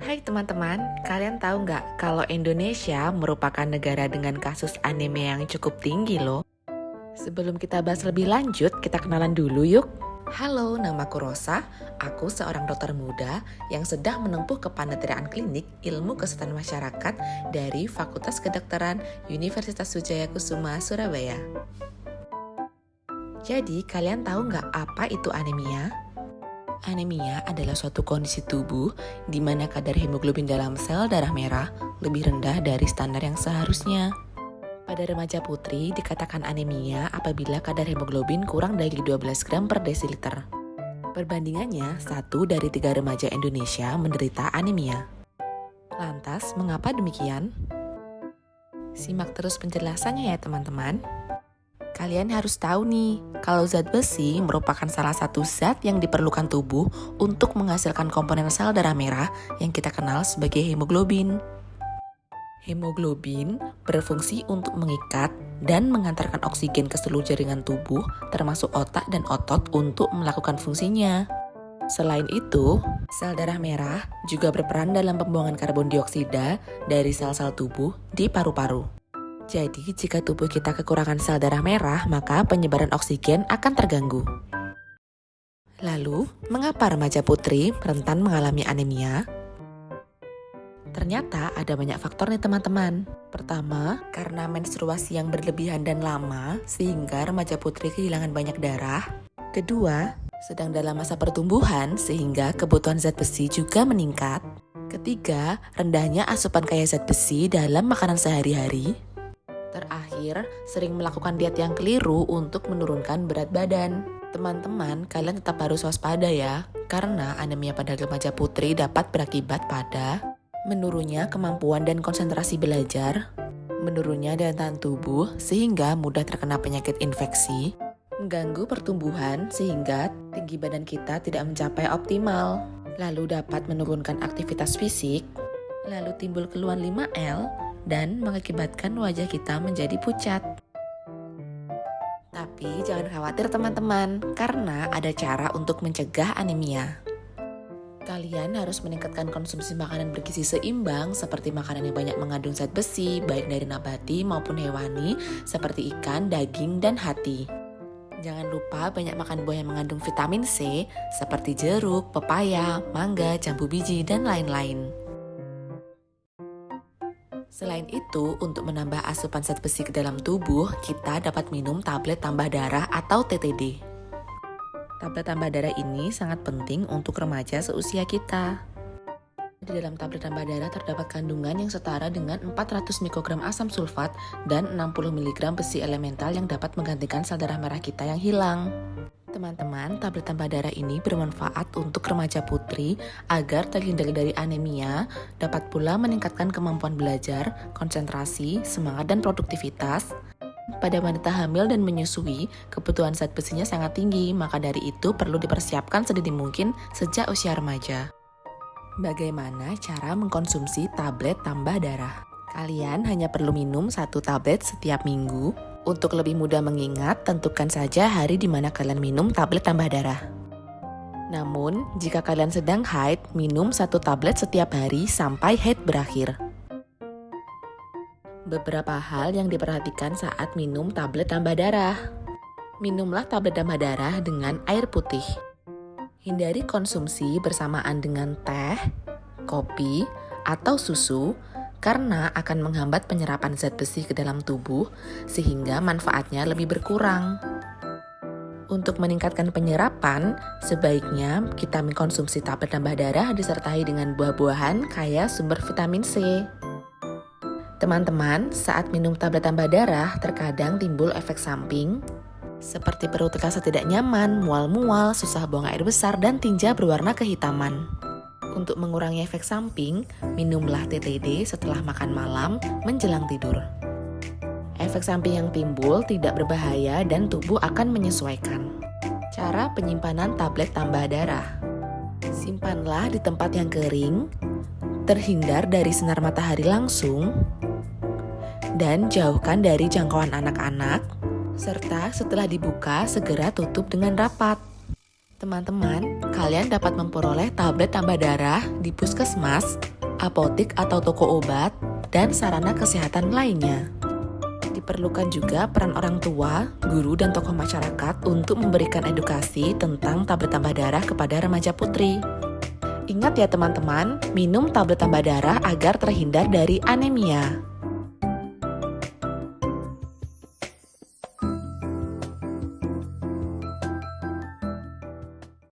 Hai teman-teman, kalian tahu nggak kalau Indonesia merupakan negara dengan kasus anime yang cukup tinggi loh? Sebelum kita bahas lebih lanjut, kita kenalan dulu yuk. Halo, namaku Rosa. Aku seorang dokter muda yang sedang menempuh kepanitiaan klinik ilmu kesehatan masyarakat dari Fakultas Kedokteran Universitas Sujaya Kusuma, Surabaya. Jadi, kalian tahu nggak apa itu anemia? Anemia adalah suatu kondisi tubuh di mana kadar hemoglobin dalam sel darah merah lebih rendah dari standar yang seharusnya. Pada remaja putri dikatakan anemia apabila kadar hemoglobin kurang dari 12 gram per desiliter. Perbandingannya, 1 dari 3 remaja Indonesia menderita anemia. Lantas, mengapa demikian? Simak terus penjelasannya ya teman-teman. Kalian harus tahu nih, kalau zat besi merupakan salah satu zat yang diperlukan tubuh untuk menghasilkan komponen sel darah merah yang kita kenal sebagai hemoglobin. Hemoglobin berfungsi untuk mengikat dan mengantarkan oksigen ke seluruh jaringan tubuh, termasuk otak dan otot untuk melakukan fungsinya. Selain itu, sel darah merah juga berperan dalam pembuangan karbon dioksida dari sel-sel tubuh di paru-paru. Jadi, jika tubuh kita kekurangan sel darah merah, maka penyebaran oksigen akan terganggu. Lalu, mengapa remaja putri rentan mengalami anemia? Ternyata ada banyak faktor nih teman-teman. Pertama, karena menstruasi yang berlebihan dan lama, sehingga remaja putri kehilangan banyak darah. Kedua, sedang dalam masa pertumbuhan, sehingga kebutuhan zat besi juga meningkat. Ketiga, rendahnya asupan kaya zat besi dalam makanan sehari-hari. Terakhir, sering melakukan diet yang keliru untuk menurunkan berat badan. Teman-teman, kalian tetap harus waspada ya, karena anemia pada remaja putri dapat berakibat pada menurunnya kemampuan dan konsentrasi belajar, menurunnya daya tahan tubuh sehingga mudah terkena penyakit infeksi, mengganggu pertumbuhan sehingga tinggi badan kita tidak mencapai optimal, lalu dapat menurunkan aktivitas fisik, lalu timbul keluhan 5L, dan mengakibatkan wajah kita menjadi pucat. Tapi jangan khawatir teman-teman, karena ada cara untuk mencegah anemia. Kalian harus meningkatkan konsumsi makanan bergizi seimbang seperti makanan yang banyak mengandung zat besi, baik dari nabati maupun hewani, seperti ikan, daging, dan hati. Jangan lupa banyak makan buah yang mengandung vitamin C, seperti jeruk, pepaya, mangga, jambu biji, dan lain-lain. Selain itu, untuk menambah asupan zat besi ke dalam tubuh, kita dapat minum tablet tambah darah atau TTD. Tablet tambah darah ini sangat penting untuk remaja seusia kita. Di dalam tablet tambah darah terdapat kandungan yang setara dengan 400 mikrogram asam sulfat dan 60 mg besi elemental yang dapat menggantikan sel darah merah kita yang hilang. Teman-teman, tablet tambah darah ini bermanfaat untuk remaja putri agar terhindar dari anemia, dapat pula meningkatkan kemampuan belajar, konsentrasi, semangat, dan produktivitas. Pada wanita hamil dan menyusui, kebutuhan zat besinya sangat tinggi, maka dari itu perlu dipersiapkan sedini mungkin sejak usia remaja. Bagaimana cara mengkonsumsi tablet tambah darah? Kalian hanya perlu minum 1 tablet setiap minggu. Untuk lebih mudah mengingat, tentukan saja hari di mana kalian minum tablet tambah darah. Namun, jika kalian sedang haid, minum 1 tablet setiap hari sampai haid berakhir. Beberapa hal yang diperhatikan saat minum tablet tambah darah. Minumlah tablet tambah darah dengan air putih. Hindari konsumsi bersamaan dengan teh, kopi, atau susu, karena akan menghambat penyerapan zat besi ke dalam tubuh, sehingga manfaatnya lebih berkurang. Untuk meningkatkan penyerapan, sebaiknya kita mengkonsumsi tablet tambah darah disertai dengan buah-buahan kaya sumber vitamin C. Teman-teman, saat minum tablet tambah darah, terkadang timbul efek samping, seperti perut terasa tidak nyaman, mual-mual, susah buang air besar, dan tinja berwarna kehitaman. Untuk mengurangi efek samping, minumlah TTD setelah makan malam menjelang tidur. Efek samping yang timbul tidak berbahaya dan tubuh akan menyesuaikan. Cara penyimpanan tablet tambah darah. Simpanlah di tempat yang kering, terhindar dari sinar matahari langsung, dan jauhkan dari jangkauan anak-anak, serta setelah dibuka segera tutup dengan rapat. Teman-teman, kalian dapat memperoleh tablet tambah darah di puskesmas, apotik atau toko obat, dan sarana kesehatan lainnya. Diperlukan juga peran orang tua, guru, dan tokoh masyarakat untuk memberikan edukasi tentang tablet tambah darah kepada remaja putri. Ingat ya teman-teman, minum tablet tambah darah agar terhindar dari anemia.